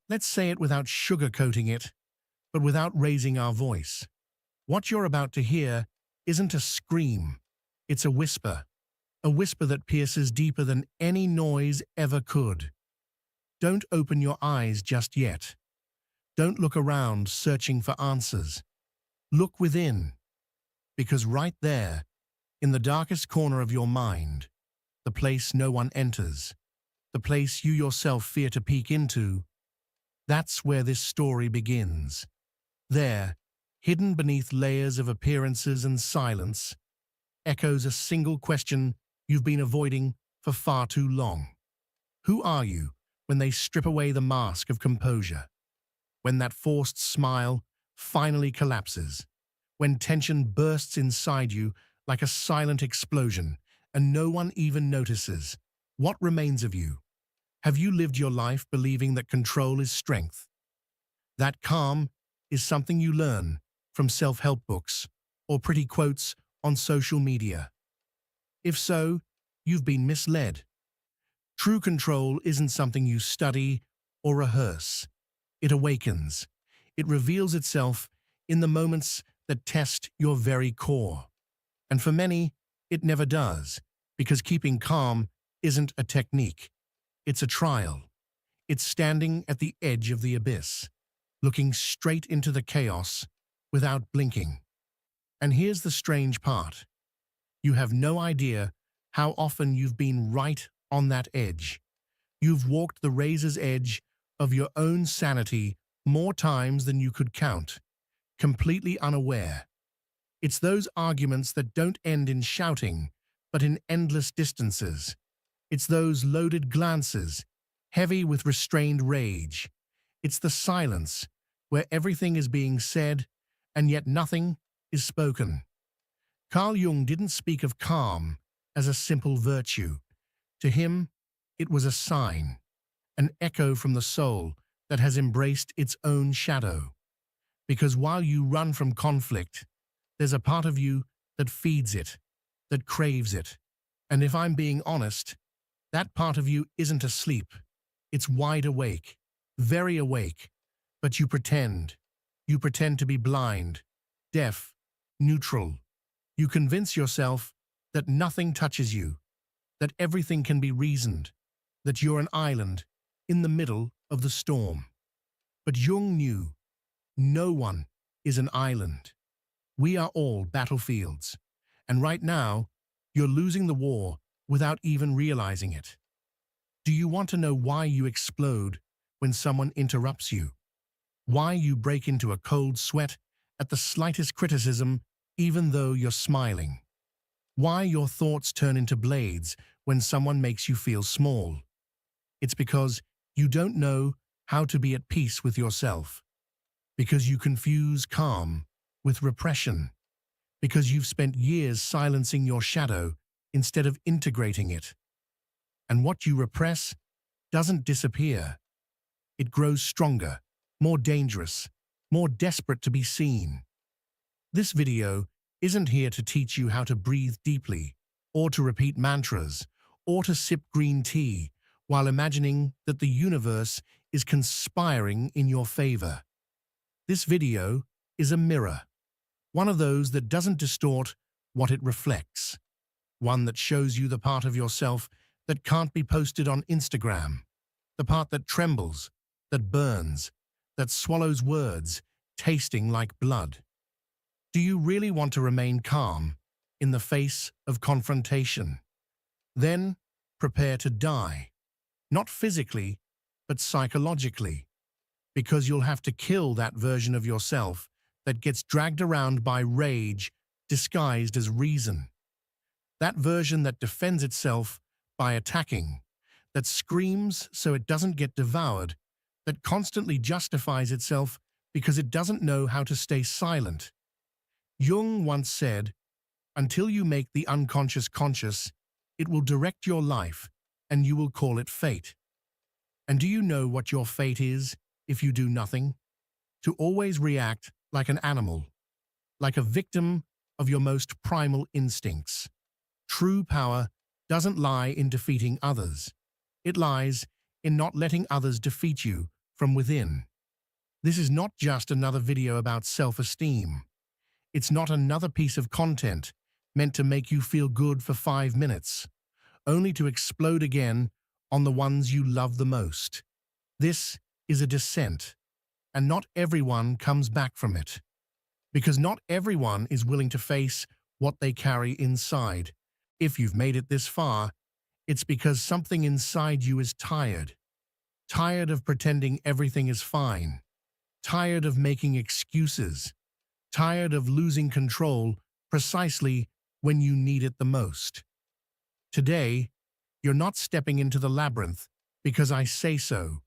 Let's say it without sugarcoating it, but without raising our voice. What you're about to hear isn't a scream, it's a whisper that pierces deeper than any noise ever could. Don't open your eyes just yet. Don't look around searching for answers. Look within, because right there, in the darkest corner of your mind, the place no one enters, the place you yourself fear to peek into, that's where this story begins. There, hidden beneath layers of appearances and silence, echoes a single question you've been avoiding for far too long. Who are you when they strip away the mask of composure? When that forced smile finally collapses? When tension bursts inside you like a silent explosion and no one even notices? What remains of you? Have you lived your life believing that control is strength? That calm is something you learn from self-help books or pretty quotes on social media? If so, you've been misled. True control isn't something you study or rehearse. It awakens. It reveals itself in the moments that test your very core. And for many, it never does, because keeping calm isn't a technique. It's a trial. It's standing at the edge of the abyss, looking straight into the chaos without blinking. And here's the strange part. You have no idea how often you've been right on that edge. You've walked the razor's edge of your own sanity more times than you could count, completely unaware. It's those arguments that don't end in shouting, but in endless distances. It's those loaded glances, heavy with restrained rage. It's the silence, where everything is being said, and yet nothing is spoken. Carl Jung didn't speak of calm as a simple virtue. To him, it was a sign, an echo from the soul that has embraced its own shadow. Because while you run from conflict, there's a part of you that feeds it, that craves it. And if I'm being honest, that part of you isn't asleep. It's wide awake, very awake, but you pretend. You pretend to be blind, deaf, neutral. You convince yourself that nothing touches you, that everything can be reasoned, that you're an island in the middle of the storm. But Jung knew no one is an island. We are all battlefields, and right now, you're losing the war without even realizing it. Do you want to know why you explode when someone interrupts you? Why you break into a cold sweat at the slightest criticism even though you're smiling? Why your thoughts turn into blades when someone makes you feel small? It's because you don't know how to be at peace with yourself. Because you confuse calm with repression. Because you've spent years silencing your shadow instead of integrating it. And what you repress doesn't disappear. It grows stronger, more dangerous, more desperate to be seen. This video isn't here to teach you how to breathe deeply, or to repeat mantras, or to sip green tea while imagining that the universe is conspiring in your favor. This video is a mirror, one of those that doesn't distort what it reflects, one that shows you the part of yourself that can't be posted on Instagram, the part that trembles, that burns, that swallows words, tasting like blood. Do you really want to remain calm in the face of confrontation? Then prepare to die, not physically, but psychologically, because you'll have to kill that version of yourself that gets dragged around by rage disguised as reason. That version that defends itself by attacking, that screams so it doesn't get devoured, that constantly justifies itself because it doesn't know how to stay silent. Jung once said, "Until you make the unconscious conscious, it will direct your life, and you will call it fate." And do you know what your fate is if you do nothing? To always react like an animal, like a victim of your most primal instincts. True power doesn't lie in defeating others. It lies in not letting others defeat you from within. This is not just another video about self-esteem. It's not another piece of content meant to make you feel good for 5 minutes, only to explode again on the ones you love the most. This is a descent, and not everyone comes back from it. Because not everyone is willing to face what they carry inside. If you've made it this far, it's because something inside you is tired. Tired of pretending everything is fine. Tired of making excuses. Tired of losing control precisely when you need it the most. Today, you're not stepping into the labyrinth because I say so.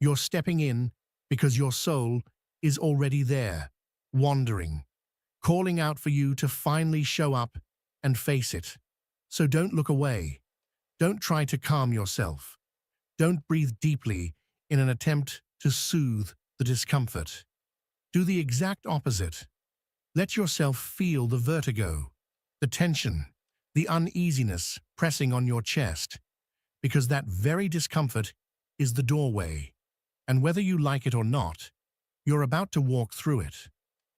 You're stepping in because your soul is already there, wandering, calling out for you to finally show up and face it. So don't look away. Don't try to calm yourself. Don't breathe deeply in an attempt to soothe the discomfort. Do the exact opposite. Let yourself feel the vertigo, the tension, the uneasiness pressing on your chest, because that very discomfort is the doorway. And whether you like it or not, you're about to walk through it.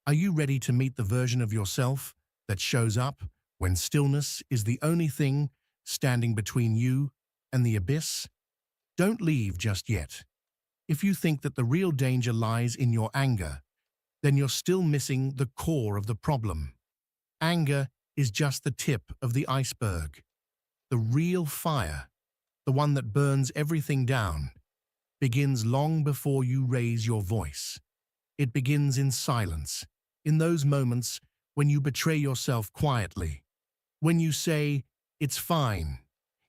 Are you ready to meet the version of yourself that shows up when stillness is the only thing standing between you and the abyss? Don't leave just yet. If you think that the real danger lies in your anger, then you're still missing the core of the problem. Anger is just the tip of the iceberg. The real fire, the one that burns everything down, begins long before you raise your voice. It begins in silence, in those moments when you betray yourself quietly, when you say, "It's fine,"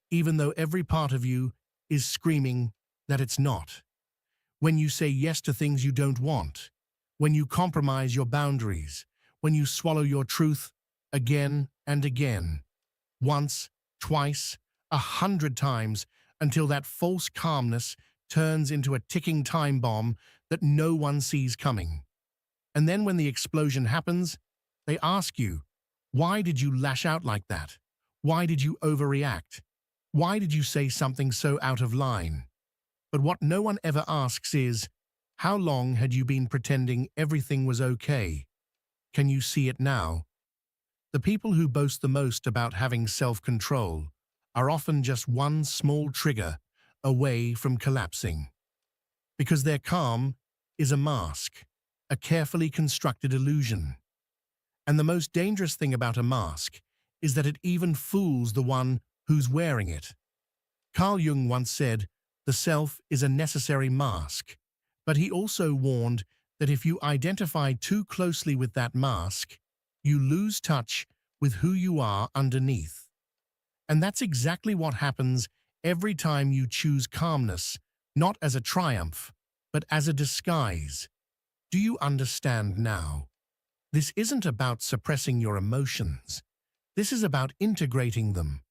even though every part of you is screaming that it's not. When you say yes to things you don't want, when you compromise your boundaries, when you swallow your truth again and again, once, twice, 100 times, until that false calmness turns into a ticking time bomb that no one sees coming. And then when the explosion happens, they ask you, why did you lash out like that? Why did you overreact? Why did you say something so out of line? But what no one ever asks is, how long had you been pretending everything was okay? Can you see it now? The people who boast the most about having self-control are often just one small trigger away from collapsing. Because their calm is a mask, a carefully constructed illusion. And the most dangerous thing about a mask is that it even fools the one who's wearing it. Carl Jung once said, "The self is a necessary mask," but he also warned that if you identify too closely with that mask, you lose touch with who you are underneath. And that's exactly what happens every time you choose calmness, not as a triumph, but as a disguise. Do you understand now? This isn't about suppressing your emotions. This is about integrating them.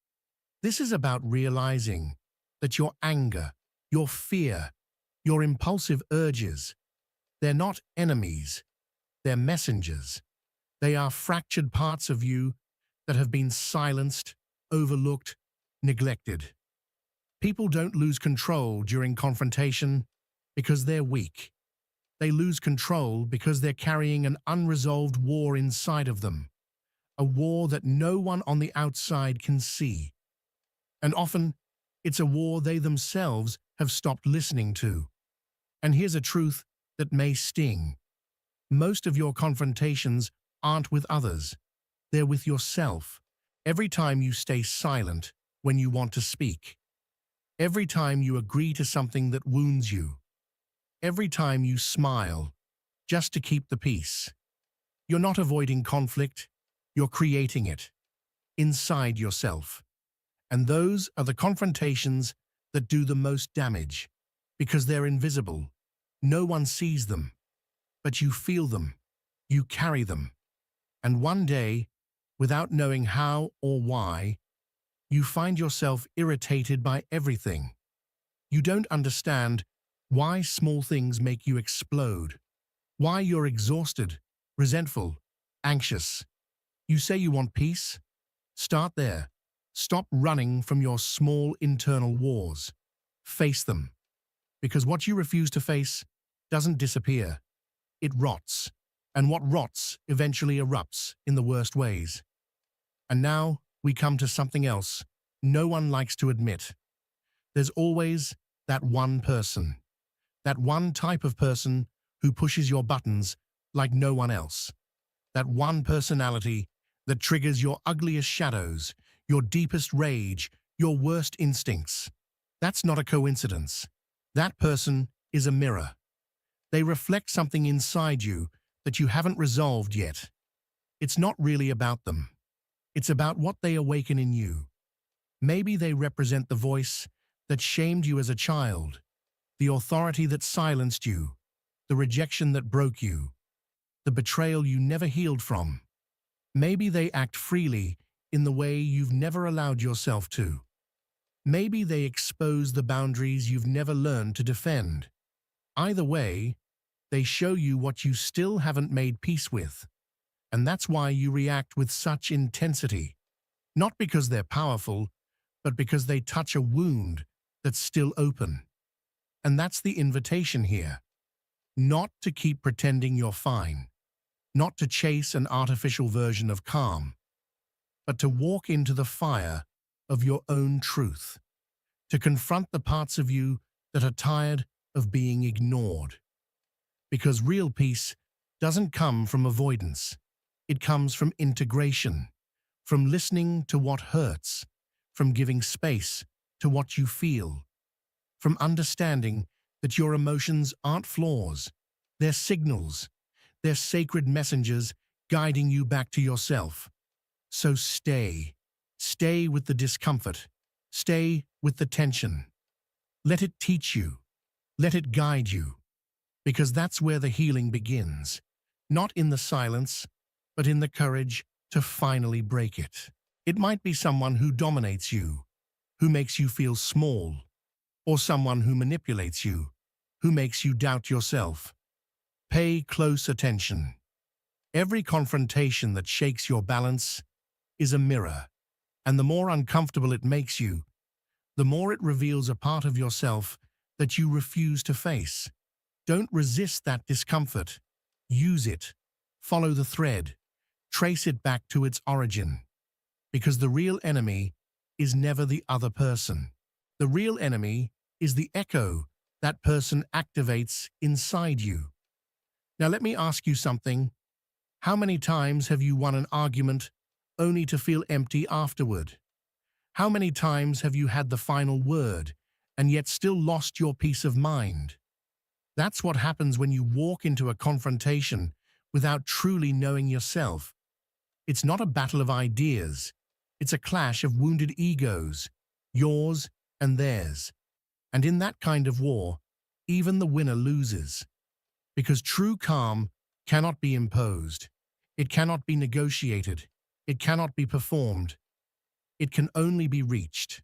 This is about realizing that your anger, your fear, your impulsive urges, they're not enemies, they're messengers. They are fractured parts of you that have been silenced, overlooked, neglected. People don't lose control during confrontation because they're weak. They lose control because they're carrying an unresolved war inside of them, a war that no one on the outside can see. And often, it's a war they themselves have stopped listening to. And here's a truth that may sting. Most of your confrontations aren't with others. They're with yourself. Every time you stay silent when you want to speak. Every time you agree to something that wounds you. Every time you smile just to keep the peace. You're not avoiding conflict, you're creating it inside yourself. And those are the confrontations that do the most damage because they're invisible. No one sees them, but you feel them, you carry them. And one day, without knowing how or why, you find yourself irritated by everything. You don't understand why small things make you explode, why you're exhausted, resentful, anxious. You say you want peace? Start there. Stop running from your small internal wars. Face them. Because what you refuse to face doesn't disappear, it rots. And what rots eventually erupts in the worst ways. And now we come to something else no one likes to admit. There's always that one person, that one type of person who pushes your buttons like no one else. That one personality that triggers your ugliest shadows, your deepest rage, your worst instincts. That's not a coincidence. That person is a mirror. They reflect something inside you that you haven't resolved yet. It's not really about them. It's about what they awaken in you. Maybe they represent the voice that shamed you as a child, the authority that silenced you, the rejection that broke you, the betrayal you never healed from. Maybe they act freely in the way you've never allowed yourself to. Maybe they expose the boundaries you've never learned to defend. Either way, they show you what you still haven't made peace with. And that's why you react with such intensity. Not because they're powerful, but because they touch a wound that's still open. And that's the invitation here. Not to keep pretending you're fine. Not to chase an artificial version of calm. But to walk into the fire of your own truth. To confront the parts of you that are tired of being ignored. Because real peace doesn't come from avoidance. It comes from integration, from listening to what hurts, from giving space to what you feel, from understanding that your emotions aren't flaws, they're signals, they're sacred messengers guiding you back to yourself. So stay with the discomfort, stay with the tension. Let it teach you, let it guide you, because that's where the healing begins, not in the silence, but in the courage to finally break it. It might be someone who dominates you, who makes you feel small, or someone who manipulates you, who makes you doubt yourself. Pay close attention. Every confrontation that shakes your balance is a mirror, and the more uncomfortable it makes you, the more it reveals a part of yourself that you refuse to face. Don't resist that discomfort. Use it. Follow the thread. Trace it back to its origin. Because the real enemy is never the other person. The real enemy is the echo that person activates inside you. Now let me ask you something. How many times have you won an argument only to feel empty afterward? How many times have you had the final word and yet still lost your peace of mind? That's what happens when you walk into a confrontation without truly knowing yourself. It's not a battle of ideas. It's a clash of wounded egos, yours and theirs. And in that kind of war, even the winner loses. Because true calm cannot be imposed. It cannot be negotiated. It cannot be performed. It can only be reached.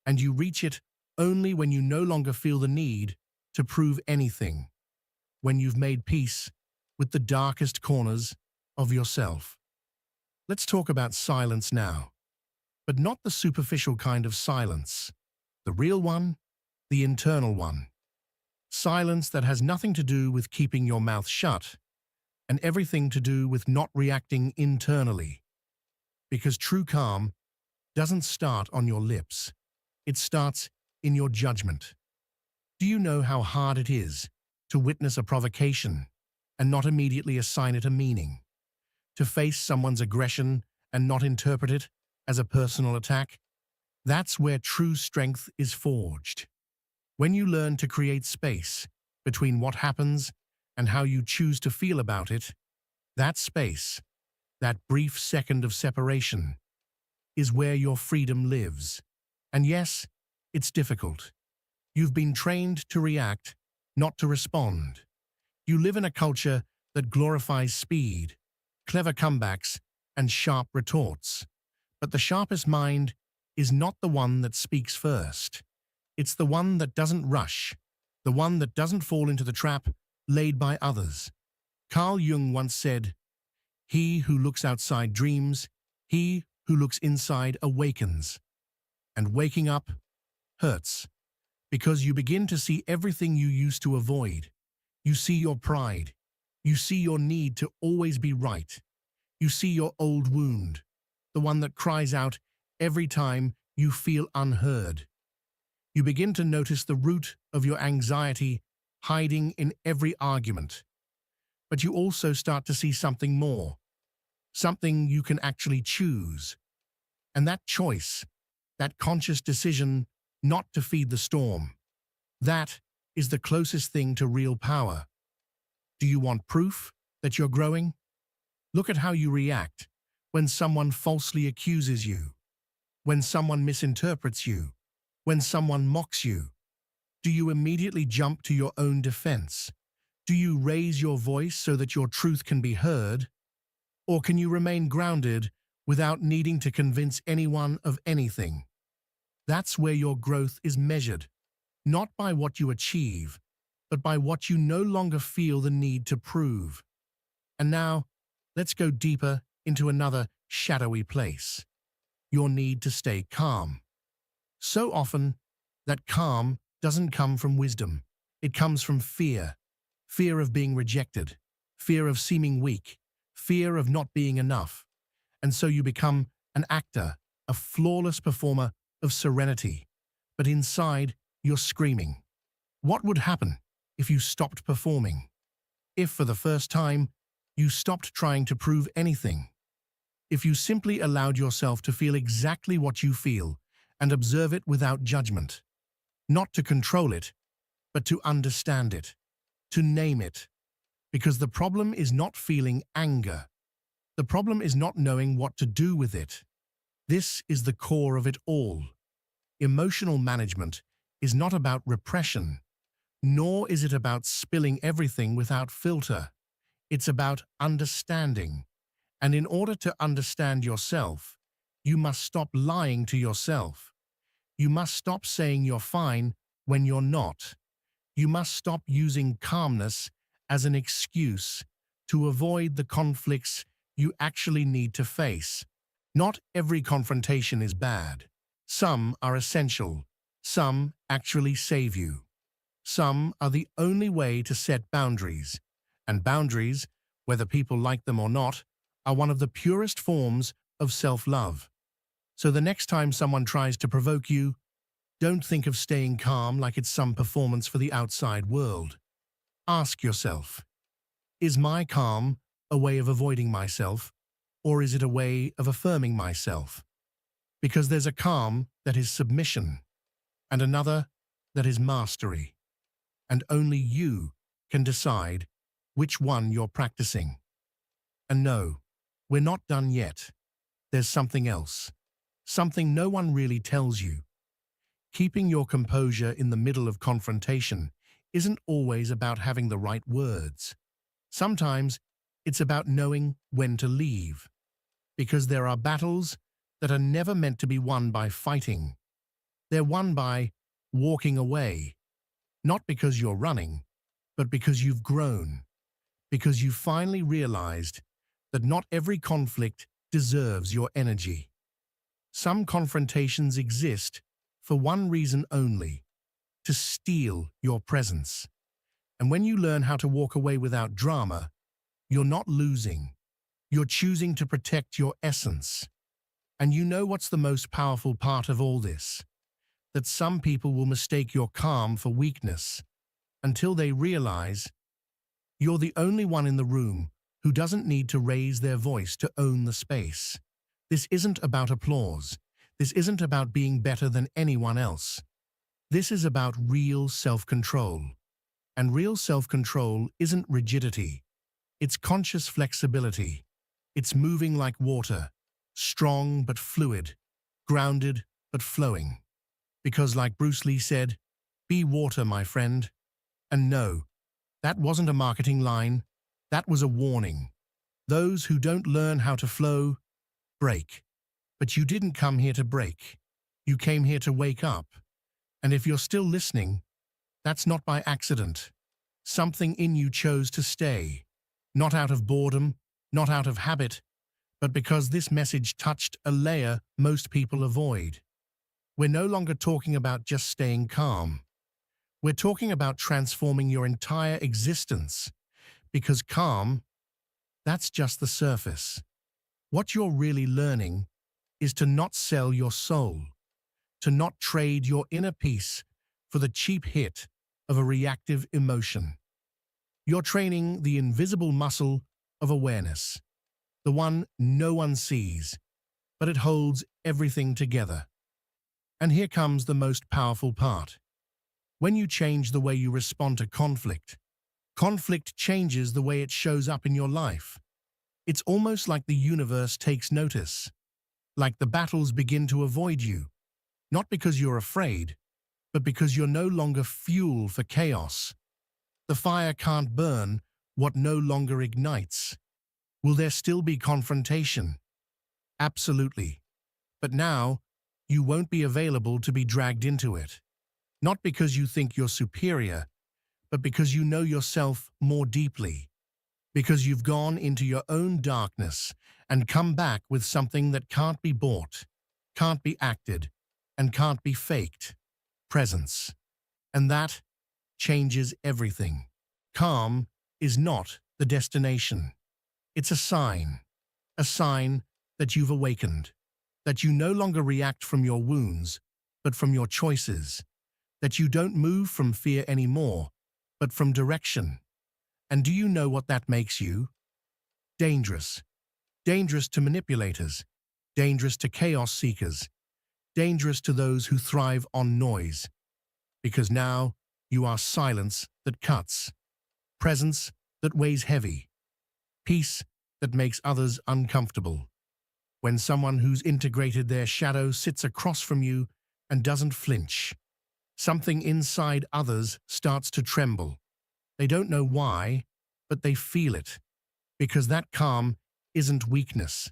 And you reach it only when you no longer feel the need to prove anything. When you've made peace with the darkest corners of yourself. Let's talk about silence now. But not the superficial kind of silence. The real one, the internal one. Silence that has nothing to do with keeping your mouth shut, and everything to do with not reacting internally. Because true calm doesn't start on your lips. It starts in your judgment. Do you know how hard it is to witness a provocation and not immediately assign it a meaning? To face someone's aggression and not interpret it as a personal attack? That's where true strength is forged. When you learn to create space between what happens and how you choose to feel about it, that space, that brief second of separation, is where your freedom lives. And yes, it's difficult. You've been trained to react, not to respond. You live in a culture that glorifies speed, clever comebacks, and sharp retorts. But the sharpest mind is not the one that speaks first. It's the one that doesn't rush, the one that doesn't fall into the trap laid by others. Carl Jung once said, "He who looks outside dreams, he who looks inside awakens." And waking up hurts, because you begin to see everything you used to avoid. You see your pride. You see your need to always be right. You see your old wound, the one that cries out every time you feel unheard. You begin to notice the root of your anxiety hiding in every argument. But you also start to see something more, something you can actually choose. And that choice, that conscious decision not to feed the storm, that is the closest thing to real power. Do you want proof that you're growing? Look at how you react when someone falsely accuses you, when someone misinterprets you, when someone mocks you. Do you immediately jump to your own defense? Do you raise your voice so that your truth can be heard? Or can you remain grounded without needing to convince anyone of anything? That's where your growth is measured, not by what you achieve, but by what you no longer feel the need to prove. And now, let's go deeper into another shadowy place: your need to stay calm. So often, that calm doesn't come from wisdom. It comes from fear. Fear of being rejected, fear of seeming weak, fear of not being enough. And so you become an actor, a flawless performer of serenity. But inside, you're screaming. What would happen if you stopped performing? If, for the first time, you stopped trying to prove anything? If you simply allowed yourself to feel exactly what you feel and observe it without judgment? Not to control it, but to understand it, to name it. Because the problem is not feeling anger. The problem is not knowing what to do with it. This is the core of it all. Emotional management is not about repression, nor is it about spilling everything without filter. It's about understanding. And in order to understand yourself, you must stop lying to yourself. You must stop saying you're fine when you're not. You must stop using calmness as an excuse to avoid the conflicts you actually need to face. Not every confrontation is bad. Some are essential. Some actually save you. Some are the only way to set boundaries. And boundaries, whether people like them or not, are one of the purest forms of self-love. So the next time someone tries to provoke you, don't think of staying calm like it's some performance for the outside world. Ask yourself, is my calm a way of avoiding myself, or is it a way of affirming myself? Because there's a calm that is submission, and another that is mastery. And only you can decide which one you're practicing. And no, we're not done yet. There's something else. Something no one really tells you. Keeping your composure in the middle of confrontation isn't always about having the right words. Sometimes it's about knowing when to leave. Because there are battles that are never meant to be won by fighting. They're won by walking away. Not because you're running, but because you've grown. Because you finally realized that not every conflict deserves your energy. Some confrontations exist for one reason only: to steal your presence. And when you learn how to walk away without drama, you're not losing. You're choosing to protect your essence. And you know what's the most powerful part of all this? That some people will mistake your calm for weakness until they realize you're the only one in the room who doesn't need to raise their voice to own the space. This isn't about applause. This isn't about being better than anyone else. This is about real self-control. And real self-control isn't rigidity. It's conscious flexibility. It's moving like water, strong but fluid, grounded but flowing. Because like Bruce Lee said, be water, my friend. And no, that wasn't a marketing line. That was a warning. Those who don't learn how to flow, break. But you didn't come here to break. You came here to wake up. And if you're still listening, that's not by accident. Something in you chose to stay. Not out of boredom, not out of habit, but because this message touched a layer most people avoid. We're no longer talking about just staying calm. We're talking about transforming your entire existence, because calm, that's just the surface. What you're really learning is to not sell your soul, to not trade your inner peace for the cheap hit of a reactive emotion. You're training the invisible muscle of awareness, the one no one sees, but it holds everything together. And here comes the most powerful part. When you change the way you respond to conflict, conflict changes the way it shows up in your life. It's almost like the universe takes notice, like the battles begin to avoid you, not because you're afraid, but because you're no longer fuel for chaos. The fire can't burn what no longer ignites. Will there still be confrontation? Absolutely. But now, you won't be available to be dragged into it. Not because you think you're superior, but because you know yourself more deeply. Because you've gone into your own darkness and come back with something that can't be bought, can't be acted, and can't be faked. Presence. And that changes everything. Calm is not the destination. It's a sign that you've awakened, that you no longer react from your wounds, but from your choices, that you don't move from fear anymore, but from direction. And do you know what that makes you? Dangerous. Dangerous to manipulators, dangerous to chaos seekers, dangerous to those who thrive on noise. Because now you are silence that cuts, presence that weighs heavy, peace that makes others uncomfortable. When someone who's integrated their shadow sits across from you and doesn't flinch, something inside others starts to tremble. They don't know why, but they feel it. Because that calm isn't weakness.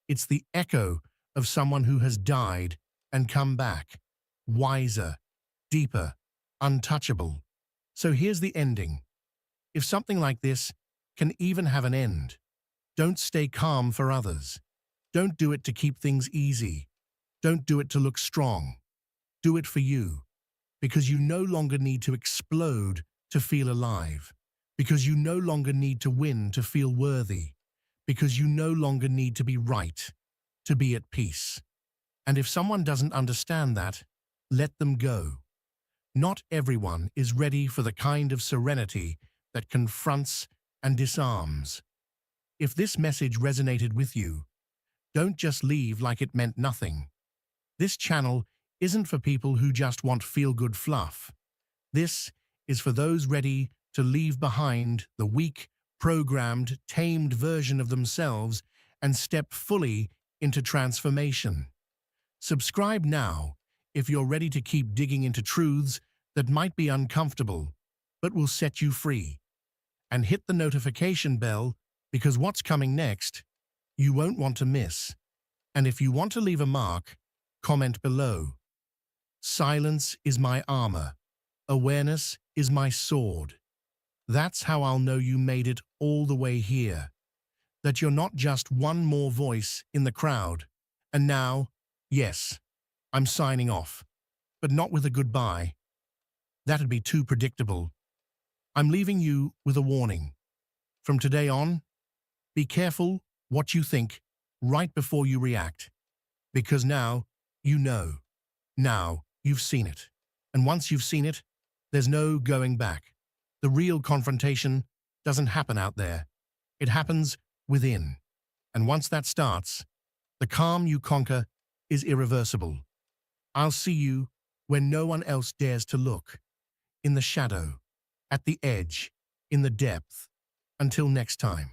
It's the echo of someone who has died and come back, wiser, deeper, untouchable. So here's the ending. If something like this can even have an end, don't stay calm for others. Don't do it to keep things easy. Don't do it to look strong. Do it for you, because you no longer need to explode to feel alive, because you no longer need to win to feel worthy, because you no longer need to be right to be at peace. And if someone doesn't understand that, let them go. Not everyone is ready for the kind of serenity that confronts and disarms. If this message resonated with you, don't just leave like it meant nothing. This channel isn't for people who just want feel-good fluff. This is for those ready to leave behind the weak, programmed, tamed version of themselves and step fully into transformation. Subscribe now if you're ready to keep digging into truths that might be uncomfortable, but will set you free. And hit the notification bell, because what's coming next, you won't want to miss. And if you want to leave a mark, comment below. Silence is my armor. Awareness is my sword. That's how I'll know you made it all the way here. That you're not just one more voice in the crowd. And now, yes, I'm signing off, but not with a goodbye. That'd be too predictable. I'm leaving you with a warning. From today on, be careful what you think right before you react. Because now, you know. Now, you've seen it. And once you've seen it, there's no going back. The real confrontation doesn't happen out there. It happens within. And once that starts, the calm you conquer is irreversible. I'll see you when no one else dares to look. In the shadow, at the edge, in the depth. Until next time.